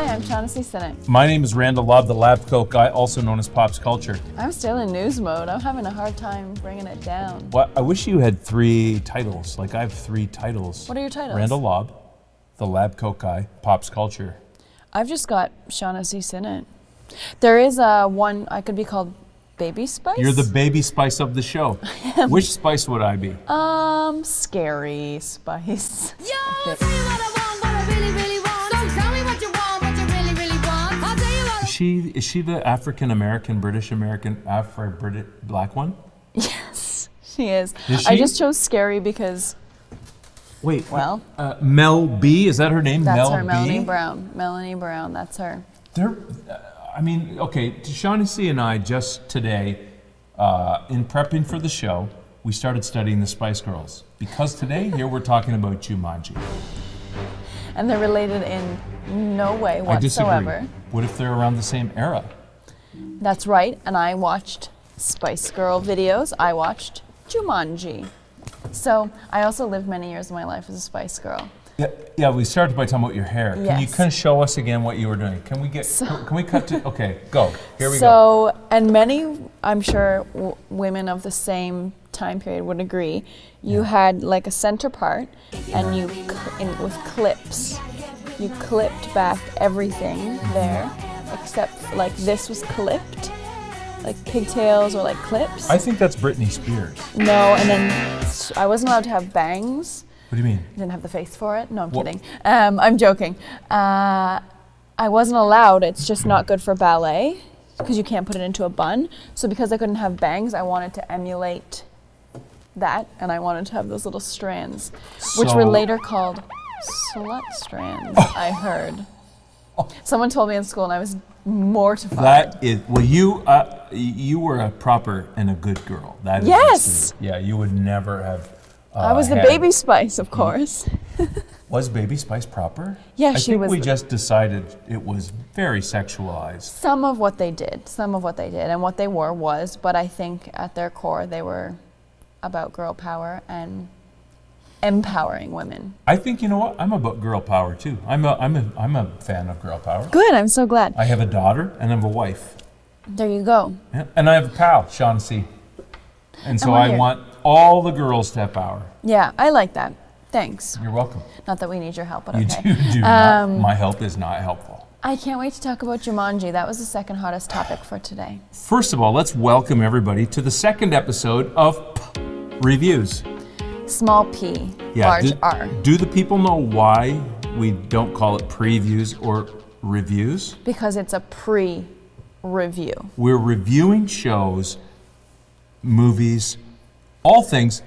Hi, I'm Shaunessy and My name is Randall Lobb, the lab coat guy, also known as Pops Culture. I'm still in news mode. I'm having a hard time bringing it down. Well, I wish you had 3 titles. Like I have 3 titles. What are your titles? Randall Lobb, the lab coat guy, Pops Culture. I've just got Shaunessy in. There is one I could be called Baby Spice. You're the baby spice of the show. Which spice would I be? Scary Spice. Yo, tell you what I want, what I really, really want. So tell me what you want, what you really, really want. I'll tell you what. Is she the African American, British American, Afro-British black one? Yes, she is. Is she? I just chose Scary because, wait, well, Mel B, is that her name? that's Mel her, B? Melanie Brown, that's her. I mean, okay, Shaunessy and I just today, in prepping for the show, we started studying the Spice Girls. Because today, here we're talking about Jumanji. And they're related in no way I disagree. whatsoever. What if they're around the same era? That's right, and I watched Spice Girl videos. I watched Jumanji. So I also lived many years of my life as a Spice Girl. Yeah, we started by talking about your hair. Can you Yes. kind of show us again what you were doing? Can we cut to, okay, go. Here we go. So, and many, I'm sure, women of the same time period would agree, you had like a center part, and you, with clips, you clipped back everything there, except like this was clipped, like pigtails or like clips. I think that's Britney Spears. No, and then I wasn't allowed to have bangs. What do you mean? I didn't have the face for it. No, I'm kidding. I'm joking. I wasn't allowed. It's just not good for ballet because you can't put it into a bun. So because I couldn't have bangs, I wanted to emulate that, and I wanted to have those little strands, which were later called slut strands, I heard. Someone told me in school, and I was mortified. That is, well, you were a proper and a good girl. That is Yes! Yeah, you would never have. I was the Baby Spice, of course. Was Baby Spice proper? Yeah, I she think was we the- just decided it was very sexualized. Some of what they did, and what they were was, but I think at their core they were about girl power and empowering women. I think, you know what? I'm about girl power too. I'm a fan of girl power. Good, I'm so glad. I have a daughter and I have a wife. There you go. Yeah. And I have a pal, Shaunessy. And so we're I here. want all the girls to have power. Yeah, I like that. Thanks. You're welcome. Not that we need your help, but You okay. do not. My help is not helpful. I can't wait to talk about Jumanji. That was the second hottest topic for today. First of all, let's welcome everybody to the second episode of Reviews. Small P, large R. Do the people know why we don't call it previews or reviews? Because it's a pre-review. We're reviewing shows, movies, all things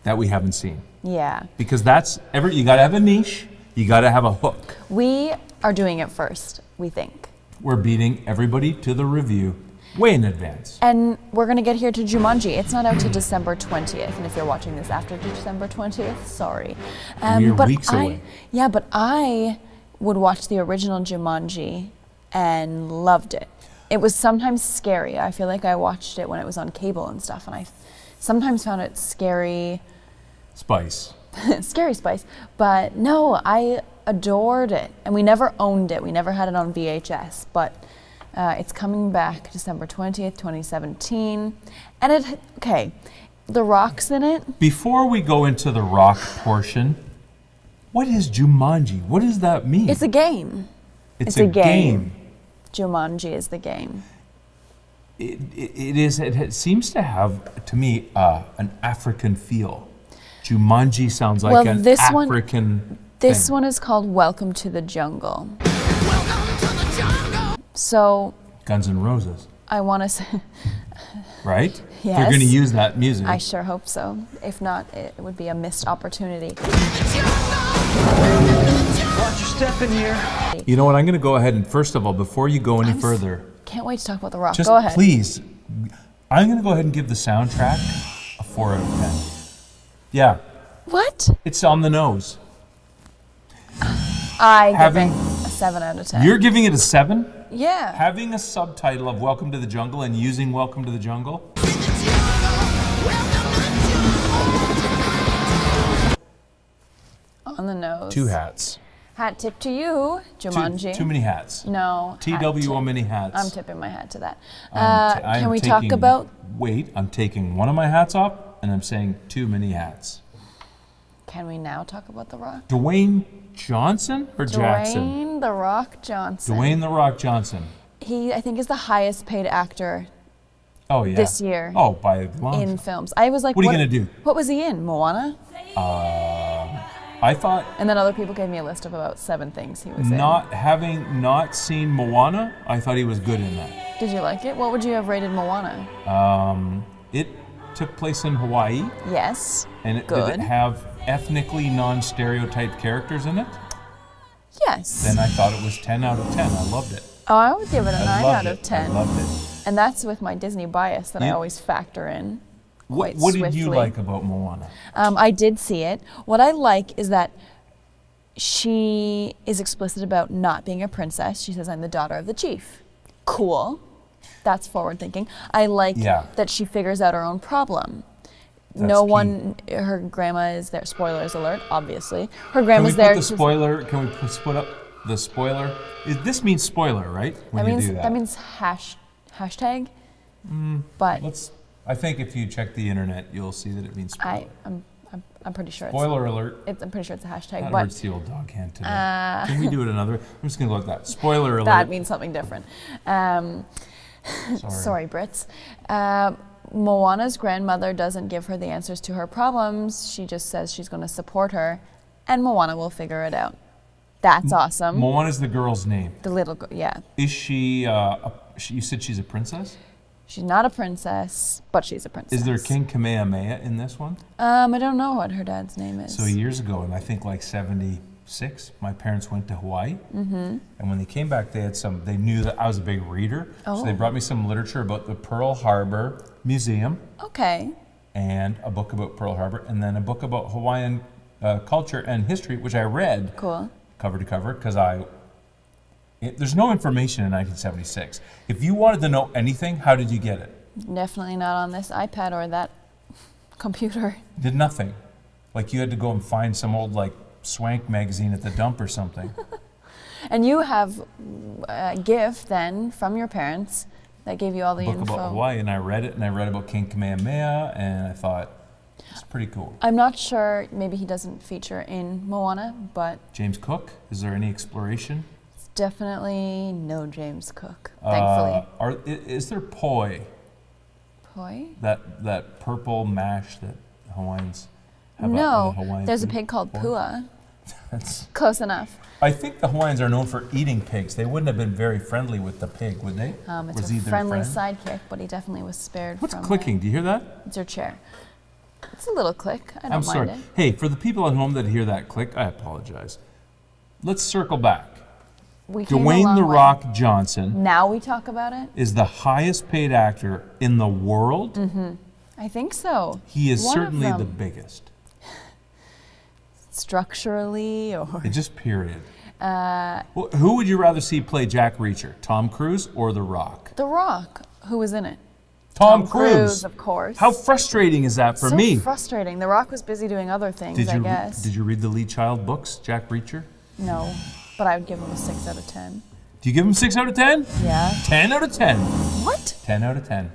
that we haven't seen. Yeah. Because you gotta have a niche, you gotta have a hook. We are doing it first, we think. We're beating everybody to the review way in advance. And we're going to get here to Jumanji. It's not out to December 20th. And if you're watching this after December 20th, sorry. We're weeks away. Yeah, but I would watch the original Jumanji and loved it. It was sometimes scary. I feel like I watched it when it was on cable and stuff. And I sometimes found it scary. Spice. Scary Spice. But no, I adored it. And we never owned it. We never had it on VHS. But it's coming back December 20th, 2017. And The Rock's in it. Before we go into the rock portion, what is Jumanji? What does that mean? It's a game. It's a game. Jumanji is the game. It is. It seems to have, to me, an African feel. Jumanji sounds like an African This thing. one is called Welcome to the Jungle. Welcome to the jungle. So Guns N' Roses, I want to say, right? Yes. They're going to use that music. I sure hope so. If not, it would be a missed opportunity. Watch your step in here. You know what? I'm going to go ahead and first of all, before you go any further, Can't wait to talk about The Rock. just Go ahead. please, I'm going to go ahead and give the soundtrack a 4 out of 10. Yeah, What? it's on the nose. I give Having- it a 7 out of 10. You're giving it a 7? Yeah. Having a subtitle of Welcome to the Jungle and using Welcome to the Jungle? On the nose. 2 hats. Hat tip to you, Jumanji. Too many hats. No. TWO many hats. I'm tipping my hat to that. I Can am we talk taking- about? Wait, I'm taking one of my hats off, and I'm saying too many hats. Can we now talk about The Rock? Dwayne Johnson or Jackson? Dwayne The Rock Johnson. Dwayne The Rock Johnson. He, I think, is the highest paid actor Oh, yeah. this year. Oh, by long in shot. films. I was like, What are you gonna do? What was he in? Moana? I thought, And then other people gave me a list of about 7 things he was in. having not seen Moana, I thought he was good in that. Did you like it? What would you have rated Moana? It took place in Hawaii, Yes. and did Good. it have ethnically non-stereotyped characters in it? Yes. Then I thought it was 10 out of 10. I loved it. Oh, I would give it a I 9 loved out it. of 10. I loved it. And that's with my Disney bias that I Yeah. always factor in. What quite did you swiftly. like about Moana? I did see it. What I like is that she is explicit about not being a princess. She says, I'm the daughter of the chief. Cool. That's forward thinking. I like Yeah. that she figures out her own problem. That's No key. one, her grandma is there. Spoilers alert, obviously. Her Can we grandma's put there. the to- spoiler? Can we split up the spoiler? This means spoiler, right? When That you means do that. that means hashtag. But I think if you check the internet, you'll see that it means spoiler. I'm pretty sure Spoiler alert. I'm pretty sure it's a hashtag. That But hurts the old dog hand today. Can we do it another? I'm just gonna go like that. Spoiler alert. that means something different. Sorry, Brits. Moana's grandmother doesn't give her the answers to her problems. She just says she's going to support her, and Moana will figure it out. That's awesome. Moana's the girl's name. The little girl, yeah. Is she, you said she's a princess? She's not a princess, but she's a princess. Is there King Kamehameha in this one? I don't know what her dad's name is. So years ago, and I think like 76, my parents went to Hawaii. Mm-hmm. And when they came back, they knew that I was a big reader. So they Oh. brought me some literature about the Pearl Harbor Museum Okay. and a book about Pearl Harbor, and then a book about Hawaiian culture and history, which I read Cool. cover to cover because there's no information in 1976. If you wanted to know anything, how did you get it? Definitely not on this iPad or that computer. Did nothing. Like you had to go and find some old like Swank magazine at the dump or something. And you have a gift then from your parents that gave you all the Book info. about Hawaii, and I read it, and I read about King Kamehameha, and I thought it's pretty cool. I'm not sure, maybe he doesn't feature in Moana, but James Cook, is there any exploration? it's definitely no James Cook, thankfully. Is there poi, Poi? that purple mash that Hawaiians have? No, Hawaiian there's a food? pig called Poi? Pua. That's, Close enough. I think the Hawaiians are known for eating pigs. They wouldn't have been very friendly with the pig, would they? It's Was a he their friendly friend? sidekick, but he definitely was spared What's from clicking? Do you hear that? It's your chair. It's a little click. I don't I'm sorry. mind it. Hey, for the people at home that hear that click, I apologize. Let's circle back. We came a Dwayne long The way. Rock Johnson Now we talk about it? is the highest paid actor in the world. I think so. He is One of certainly the them. biggest. Structurally or... Just period. Well, who would you rather see play Jack Reacher, Tom Cruise or The Rock? The Rock. Who was in it? Tom Cruise. of course. How frustrating is that for so me? frustrating. The Rock was busy doing other things, I guess. Did you read the Lee Child books, Jack Reacher? No, but I would give him a 6 out of 10. Do you give him 6 out of 10? Yeah. 10 out of 10. What? 10 out of 10.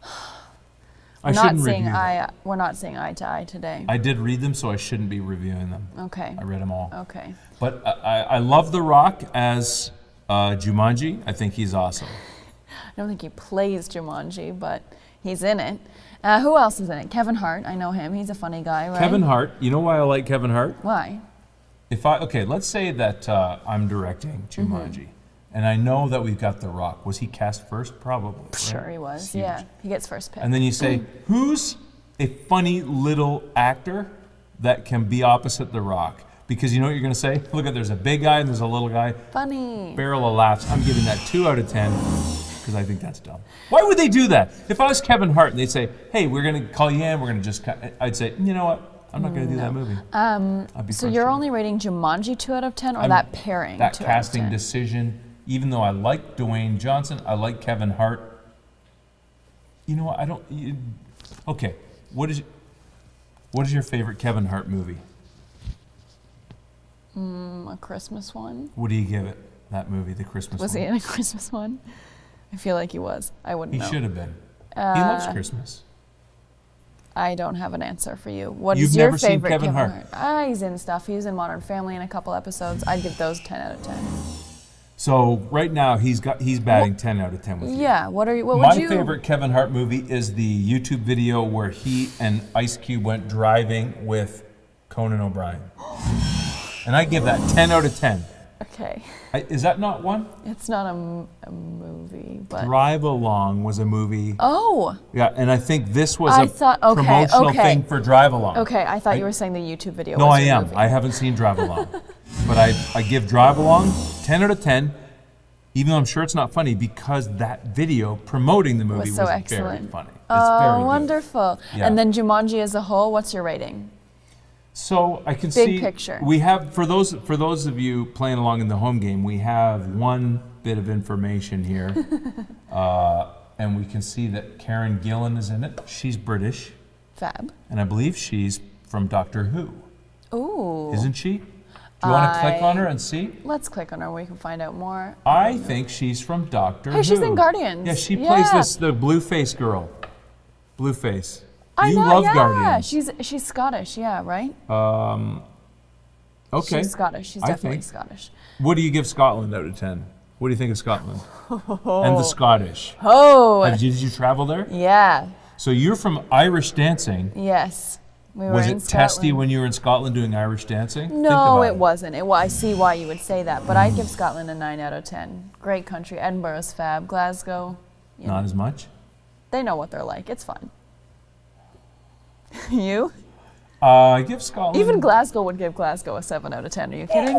I We're not shouldn't seeing review them. we're not seeing eye to eye today. I did read them, so I shouldn't be reviewing them. Okay. I read them all. Okay. But I love The Rock as Jumanji. I think he's awesome. I don't think he plays Jumanji, but he's in it. Who else is in it? Kevin Hart. I know him. He's a funny guy, right? Kevin Hart. You know why I like Kevin Hart? Why? Let's say that I'm directing Jumanji, and I know that we've got The Rock. Was he cast first? Probably. right? Sure he was. It's huge. Yeah. He gets first pick. And then you say, who's a funny little actor that can be opposite The Rock? Because you know what you're going to say? Look, there's a big guy and there's a little guy. Funny. Barrel of laughs. I'm giving that 2 out of 10 because I think that's dumb. Why would they do that? If I was Kevin Hart and they'd say, hey, we're going to call you in, we're going to just, I'd say, you know what? I'm not going to do that movie. I'd be So you're frustrated. only rating Jumanji 2 out of 10 or that pairing That 2 out of casting 10? decision, even though I like Dwayne Johnson, I like Kevin Hart. You know what? Okay. What is your favorite Kevin Hart movie? A Christmas one. What do you give it? That movie, the Christmas Was one. he in a Christmas one? I feel like he was. I wouldn't He know. should have been. He loves Christmas. I don't have an answer for you. What You've is your never seen favorite Kevin Hart? He's in stuff. He was in Modern Family in a couple episodes. I'd give those 10 out of 10. So right now he's batting 10 out of 10 with you. Yeah. What would My you? favorite Kevin Hart movie is the YouTube video where he and Ice Cube went driving with Conan O'Brien. And I give that 10 out of 10. Okay. Is that not one? It's not a movie, but. Drive Along was a movie. Oh. Yeah, and I think this was okay, promotional thing for Drive Along. Okay, I thought you were saying the YouTube video. No, was I your am. movie. I haven't seen Drive Along. But I give Drive Along 10 out of 10, even though I'm sure it's not funny, because that video promoting the movie Was so very excellent. funny. It's Oh, very good. wonderful. Yeah. And then Jumanji as a whole, what's your rating? So I can Big see picture. we have for those of you playing along in the home game, we have one bit of information here, and we can see that Karen Gillan is in it. She's British, Fab. and I believe she's from Doctor Who, Ooh. isn't she? Do you want to click on her and see? Let's click on her. We can find out more. I think she's from Doctor Who. Hey, she's in Guardians. Yeah, she plays the blue face girl. Blue face. I You know, love yeah. Guardians. She's Scottish, yeah, right? Okay. She's Scottish. She's I definitely think. Scottish. What do you give Scotland out of 10? What do you think of Scotland? And the Scottish. Oh, Did you travel there? yeah. So you're from Irish dancing. Yes. We were Was in it testy Scotland. when you were in Scotland doing Irish dancing? Think No, about it wasn't. I see why you would say that, but I'd give Scotland a 9 out of 10. Great country. Edinburgh's fab. Glasgow, you Not know, as much? they know what they're like. It's fun. You? I give Scotland... Even Glasgow would give Glasgow a 7 out of 10. Are you kidding?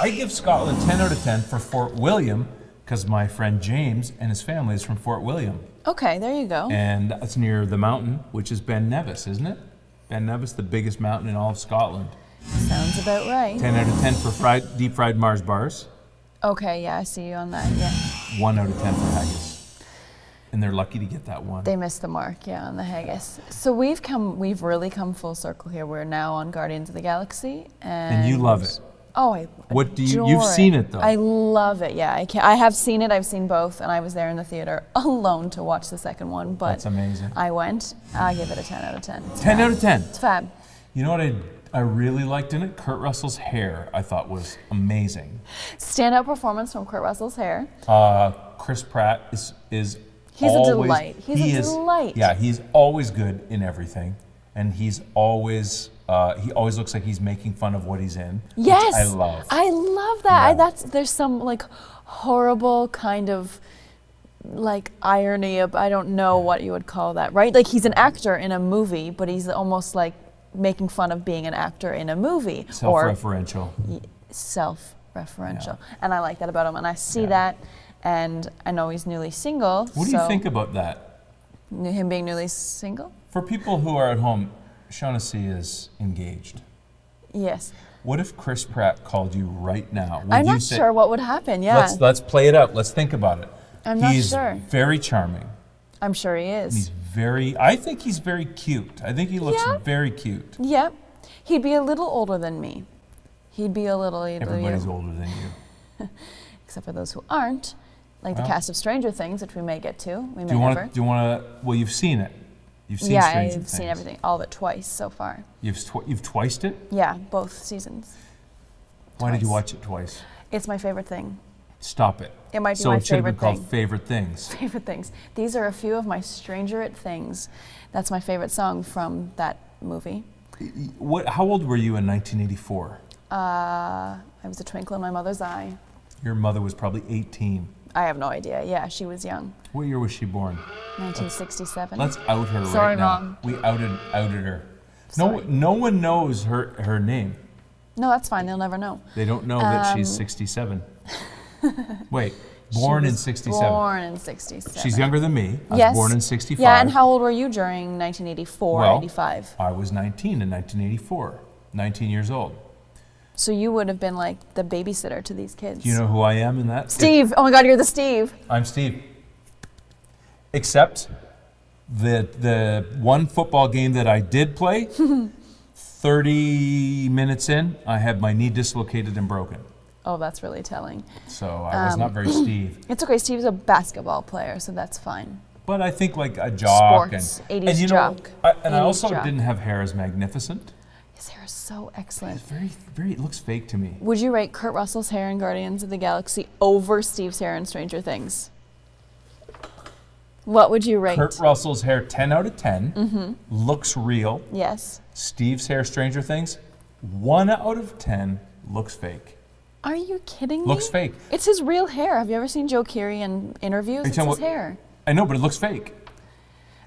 I give Scotland 10 out of 10 for Fort William, because my friend James and his family is from Fort William. Okay, there you go. And that's near the mountain, which is Ben Nevis, isn't it? Ben Nevis, the biggest mountain in all of Scotland. Sounds about right. 10 out of 10 for deep fried Mars bars. Okay, yeah, I see you on that. Yeah. 1 out of 10 for haggis. And they're lucky to get that one. They missed the mark, yeah, on the haggis. So we've really come full circle here. We're now on Guardians of the Galaxy, And you love it. Oh, I What do you? adore You've seen it though. I love it. Yeah, I have seen it. I've seen both, and I was there in the theater alone to watch the second one. But That's amazing. I went. I give it a 10 out of 10. It's 10 fab. out of 10. It's fab. You know what I really liked in it? Kurt Russell's hair, I thought was amazing. Standout performance from Kurt Russell's hair. Chris Pratt is He's always, a delight. He's a delight. Yeah, he's always good in everything, and he's always he always looks like he's making fun of what he's in. Yes, which I love. I love that. Yeah. There's some like horrible kind of like irony of, I don't know what you would call that, right? Like he's an actor in a movie, but he's almost like making fun of being an actor in a movie. Self-referential. Self-referential. And I like that about him. And I see that, and I know he's newly single. What do you think about that? Him being newly single? For people who are at home, Shaunessy is engaged. Yes. What if Chris Pratt called you right now? Would I'm you not say, sure what would happen, yeah. Let's play it out. Let's think about it. I'm not He's sure. very charming. I'm sure he is. I think he's very cute. I think he looks Yeah. very cute. Yep. He'd be a little older than me. He'd be a little Everybody's older than you. except for those who aren't, like the Well. cast of Stranger Things, which we may get to. We may Do you never. want to? Well, you've seen it. You've seen Yeah, Stranger I've Things. seen everything, all of it twice so far. You've twiced it. Yeah, both seasons. Why did you Twice. watch it twice? It's my favorite thing. Stop it. It might be So my it should have been favorite called thing. Favorite Things. Favorite things. These are a few of my Stranger It things. That's my favorite song from that movie. How old were you in 1984? I was a twinkle in my mother's eye. Your mother was probably 18. I have no idea. Yeah, she was young. What year was she born? 1967. Let's out her Sorry, right now. Mom. We outed her. Sorry. No one knows her name. No, that's fine. They'll never know. They don't know that she's 67. Wait, born in 67. Born in 67. She's younger than me. I Yes. was born in 65. Yeah, and how old were you during 1984, Well, 85? I was 19 in 1984. 19 years old. So you would have been like the babysitter to these kids. Do you know who I am in that? Steve. Oh my God, you're the Steve. I'm Steve. Except the one football game that I did play, 30 minutes in, I had my knee dislocated and broken. Oh, that's really telling. So I was not very Steve. It's okay. Steve's a basketball player, so that's fine. But I think like a jock. Sports, and 80s you know, jock. I 80s also jock. didn't have hair as magnificent. His hair is so excellent. It's very, it looks fake to me. Would you rate Kurt Russell's hair in Guardians of the Galaxy over Steve's hair in Stranger Things? What would you rate? Kurt Russell's hair, 10 out of 10. Mm-hmm. Looks real. Yes. Steve's hair, Stranger Things, 1 out of 10. Looks fake. Are you kidding me? Looks fake. It's his real hair. Have you ever seen Joe Keery in interviews? It's his hair. I know, but it looks fake.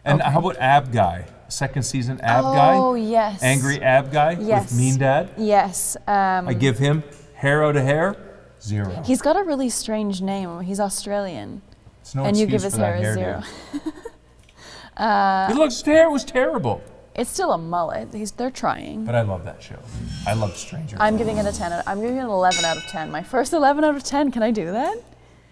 And how about Ab Guy? Second season Ab Guy? Oh, yes. Angry Ab Guy Yes. with Mean Dad? Yes. I give him hair out of hair, 0. He's got a really strange name. He's Australian. It's no And you excuse give his for that hair a hairdo. 0. His hair was terrible. It's still a mullet. They're trying. But I love that show. I love Stranger I'm Things. giving it a 10. I'm giving it an 11 out of 10. My first 11 out of 10. Can I do that?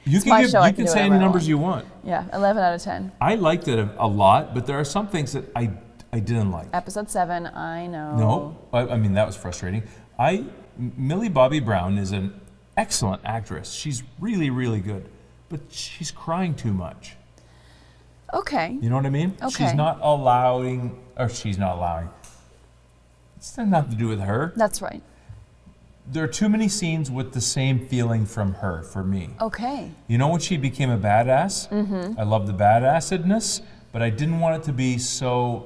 You my can, show, I you can can do say whatever any I numbers want. you want. Yeah, 11 out of 10. I liked it a lot, but there are some things that I didn't like. Episode 7, I know. No, I mean, that was frustrating. Millie Bobby Brown is an excellent actress. She's really, really good, but she's crying too much. Okay. You know what I mean? Okay. She's not allowing. It's nothing to do with her. That's right. There are too many scenes with the same feeling from her for me. Okay. You know when she became a badass? Mm-hmm. I love the badassedness, but I didn't want it to be so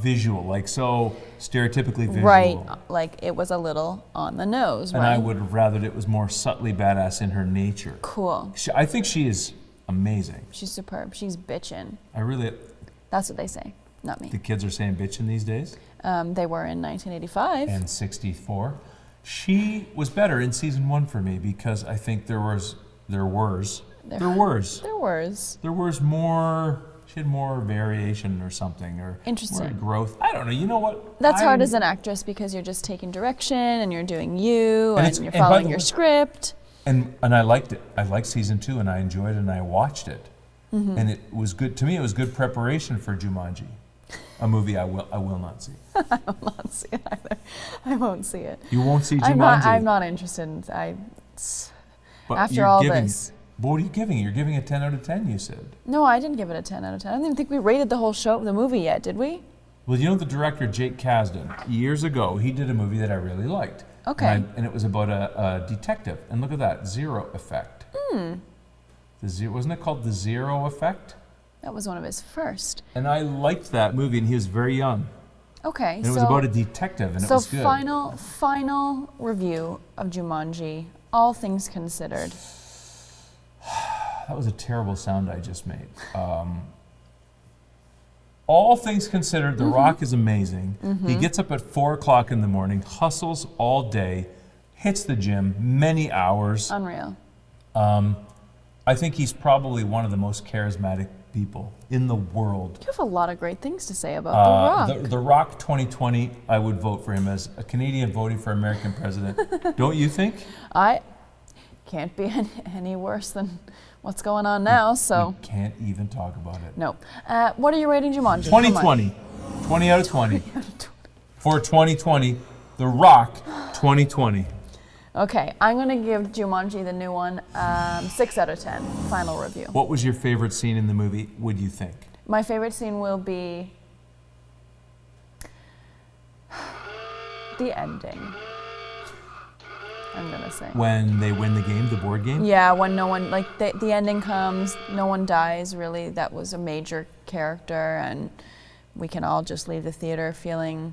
visual, like so stereotypically visual. Right. Like it was a little on the nose, And right? I would have rather it was more subtly badass in her nature. Cool. I think she is amazing. She's superb. She's bitchin'. That's what they say, not me. The kids are saying bitchin' these days. They were in 1985. And 64. She was better in season 1 for me because I think there was more, she had more variation or something, or Interesting. more growth. I don't know, you know what? That's hard as an actress because you're just taking direction and you're doing you and you're following your script. And I liked it. I liked season 2 and I enjoyed it and I watched it. Mm-hmm. And it was good, to me it was good preparation for Jumanji. A movie I will not see. I will not see it either. I won't see it. You won't see Jumanji. I'm not interested. But after you're all giving, this. What are you giving? You're giving it 10 out of 10, you said. No, I didn't give it a 10 out of 10. I don't even think we rated the whole show, the movie yet, did we? Well, you know the director, Jake Kasdan, years ago, he did a movie that I really liked. Okay. And it was about a detective. And look at that, Zero Effect. Wasn't it called The Zero Effect? That was one of his first. And I liked that movie, and he was very young. Okay, And it was about a detective, and it was good. So final review of Jumanji, all things considered. That was a terrible sound I just made. All things considered, The Rock is amazing. He gets up at 4 o'clock in the morning, hustles all day, hits the gym many hours. Unreal. I think he's probably one of the most charismatic people in the world. You have a lot of great things to say about The Rock. The Rock 2020, I would vote for him as a Canadian voting for American president. Don't you think? I can't be any worse than what's going on now, so. We can't even talk about it. No. What are you rating Jumanji? 2020. 20 out of 20. For 2020, The Rock 2020. Okay, I'm going to give Jumanji, the new one, 6 out of 10. Final review. What was your favorite scene in the movie, would you think? My favorite scene will be the ending. I'm going to say. When they win the game, the board game? Yeah, when no one, like the ending comes, no one dies, really. That was a major character, and we can all just leave the theater feeling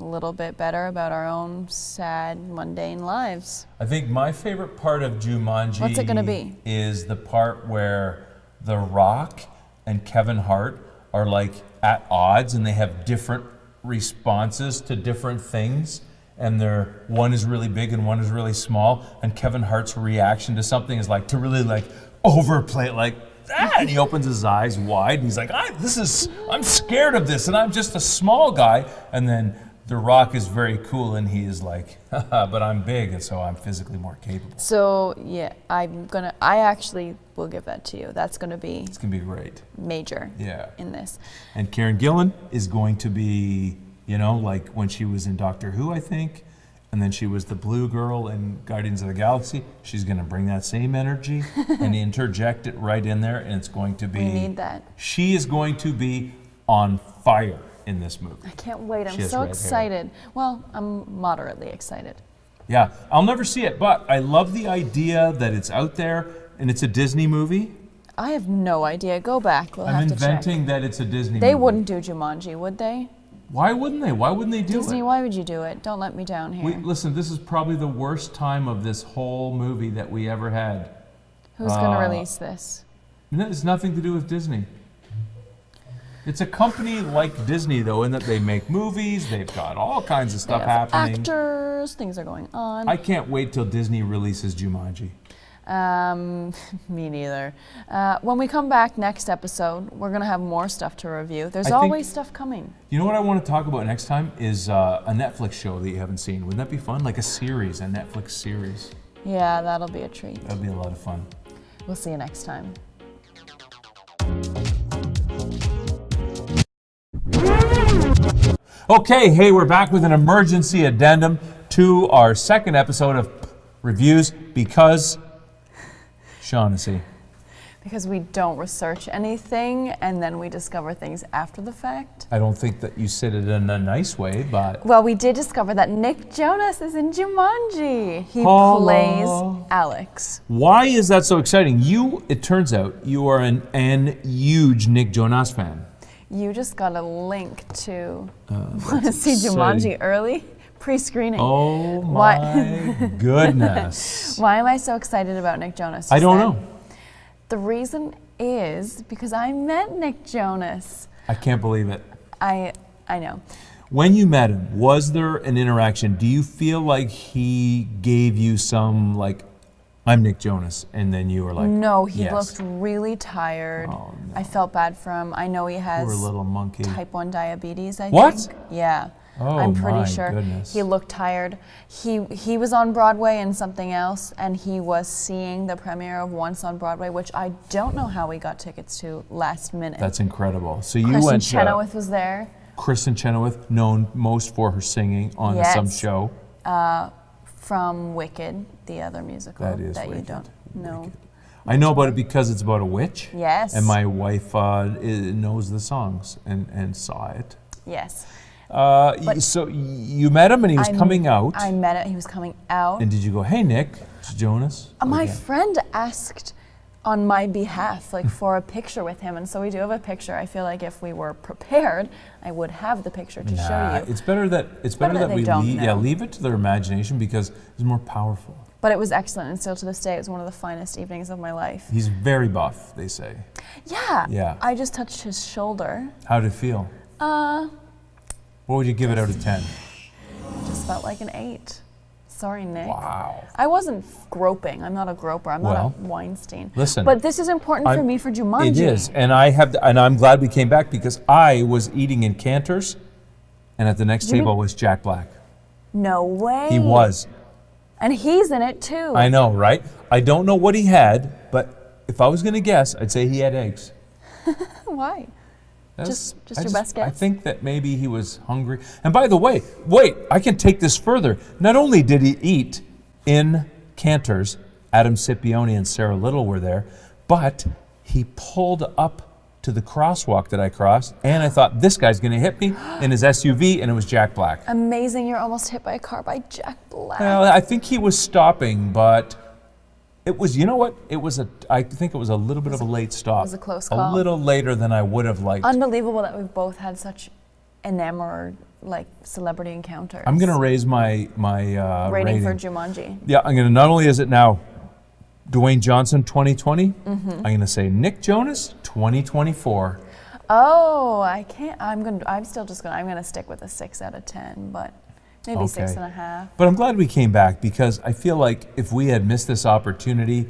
a little bit better about our own sad, mundane lives. I think my favorite part of Jumanji What's it gonna be? Is the part where The Rock and Kevin Hart are like at odds and they have different responses to different things. And one is really big and one is really small. And Kevin Hart's reaction to something is like to really like overplay it, like, and he opens his eyes wide and he's like, I'm scared of this and I'm just a small guy. And then The Rock is very cool and he is like, but I'm big and so I'm physically more capable. So yeah, I actually will give that to you. It's gonna be great. Major Yeah. in this. And Karen Gillan is going to be You know, like when she was in Doctor Who, I think, and then she was the blue girl in Guardians of the Galaxy. She's going to bring that same energy and interject it right in there, and it's going to be... We need that. She is going to be on fire in this movie. I can't wait. She I'm has so red hair. excited. Well, I'm moderately excited. Yeah, I'll never see it, but I love the idea that it's out there and it's a Disney movie. I have no idea. Go back. We'll I'm have to check. inventing that it's a Disney movie. They wouldn't do Jumanji, would they? Why wouldn't they? Why wouldn't they do Disney, it? why would you do it? Don't let me down here. Listen, this is probably the worst time of this whole movie that we ever had. Who's going to release this? It's nothing to do with Disney. It's a company like Disney, though, in that they make movies, they've got all kinds of stuff They have happening. actors, things are going on. I can't wait till Disney releases Jumanji. Me neither. When we come back next episode, we're going to have more stuff to review. There's I think- always stuff coming. You know what I want to talk about next time is a Netflix show that you haven't seen. Wouldn't that be fun? Like a series, a Netflix series. Yeah, that'll be a treat. That'd be a lot of fun. We'll see you next time. Okay, hey, we're back with an emergency addendum to our second episode of Reviews because Shaunessy. Because we don't research anything and then we discover things after the fact. I don't think that you said it in a nice way, but... Well, we did discover that Nick Jonas is in Jumanji. He Hello. plays Alex. Why is that so exciting? It turns out, you are an huge Nick Jonas fan. You just got a link to want to see Jumanji early? Pre-screening. Oh my goodness. Why am I so excited about Nick Jonas? I don't said? know. The reason is because I met Nick Jonas. I can't believe it. I know. When you met him, was there an interaction? Do you feel like he gave you some, like, I'm Nick Jonas, and then you were like, No, he yes. looked really tired. Oh, no. I felt bad for him. I know he has Poor little monkey. type 1 diabetes, I What? think. Yeah. Oh, I'm pretty my sure. goodness. He looked tired. He was on Broadway and something else, and he was seeing the premiere of Once on Broadway, which I don't know how we got tickets to last minute. That's incredible. So you Kristen went Chenoweth was there. Kristen Chenoweth, known most for her singing on Yes. some show. From Wicked, the other musical That is you Wicked. don't know. Wicked. I know about it because it's about a witch. Yes. And my wife knows the songs and saw it. Yes. So you met him and he was coming out. I met him. He was coming out. And did you go, hey, Nick, it's Jonas? My Okay. friend asked on my behalf, like for a picture with him, and so we do have a picture. I feel like if we were prepared, I would have the picture to show you. It's better that that we they don't know. leave it to their imagination because it's more powerful. But it was excellent, and still to this day, it was one of the finest evenings of my life. He's very buff, they say. Yeah. Yeah. I just touched his shoulder. How did it feel? What would you give it out of 10? Just felt like an 8. Sorry, Nick. Wow. I wasn't groping. I'm not a groper. I'm not Well, a Weinstein. listen, But this is important for me for Jumanji. It is, and I'm glad we came back because I was eating in Cantor's, and at the next table was Jack Black. No way. He was. And he's in it too. I know, right? I don't know what he had, but if I was going to guess, I'd say he had eggs. Why? That's- Just your best guess? I think that maybe he was hungry. And by the way, wait, I can take this further. Not only did he eat in Cantor's, Adam Scipione and Sarah Little were there, but he pulled up to the crosswalk that I crossed, and I thought, this guy's going to hit me in his SUV, and it was Jack Black. Amazing. You're almost hit by a car by Jack Black. Well, I think he was stopping, but it was, you know what? I think it was a little bit of a late stop. It was a close call. A little later than I would have liked. Unbelievable that we've both had such enamored like celebrity encounters. I'm going to raise my rating for Jumanji. Yeah, I'm going to, not only is it now Dwayne Johnson 2020, I'm going to say Nick Jonas 2024. Oh, I can't. I'm going to stick with a 6 out of 10, but maybe 6.5. But I'm glad we came back because I feel like if we had missed this opportunity,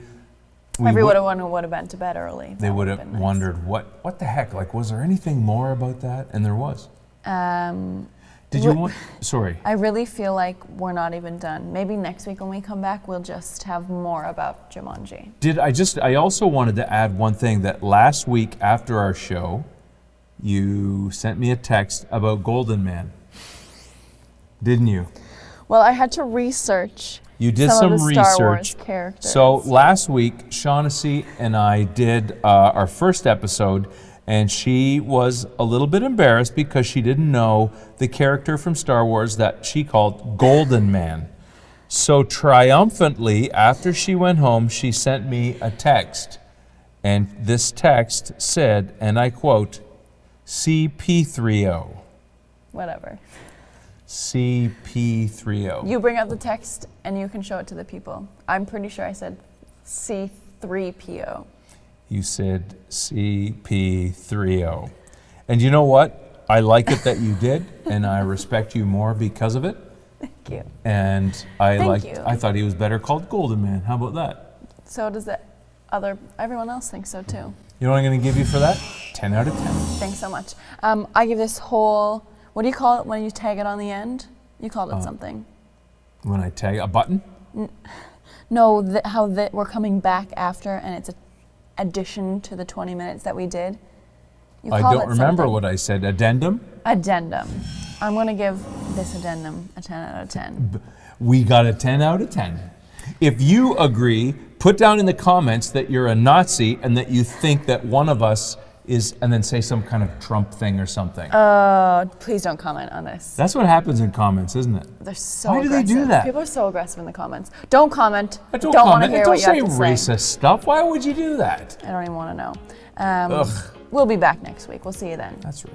Everyone would have been to bed early. They would have wondered what the heck. Like, was there anything more about that? And there was. Did you want? Sorry. I really feel like we're not even done. Maybe next week when we come back, we'll just have more about Jumanji. I also wanted to add one thing that last week after our show, you sent me a text about Golden Man. Didn't you? Well, I had to research. You did some some of the Star Wars research. characters. So last week, Shaunessy and I did our first episode, and she was a little bit embarrassed because she didn't know the character from Star Wars that she called Golden Man. So triumphantly, after she went home, she sent me a text. And this text said, and I quote, CP30. Whatever. CP30. You bring up the text and you can show it to the people. I'm pretty sure I said C3PO. You said CP30. And you know what? I like it that you did, and I respect you more because of it. Thank you. And I Thank you. I thought he was better called Golden Man. How about that? So does everyone else think so too. You know what I'm going to give you for that? 10 out of 10. Thanks so much. I give this whole, what do you call it when you tag it on the end? You called it something. When I tag a button? No, we're coming back after and it's an addition to the 20 minutes that we did. You I called don't it remember something. what I said. Addendum? Addendum. I'm going to give this addendum a 10 out of 10. We got a 10 out of 10. If you agree, put down in the comments that you're a Nazi and that you think that one of us is, and then say some kind of Trump thing or something. Please don't comment on this. That's what happens in comments, isn't it? They're so Why do they aggressive. do that? People are so aggressive in the comments. Don't comment. Don't want comment. to hear Don't what you say have to racist stuff. Why would you do that? I don't even want to know. Ugh. We'll be back next week. We'll see you then. That's right.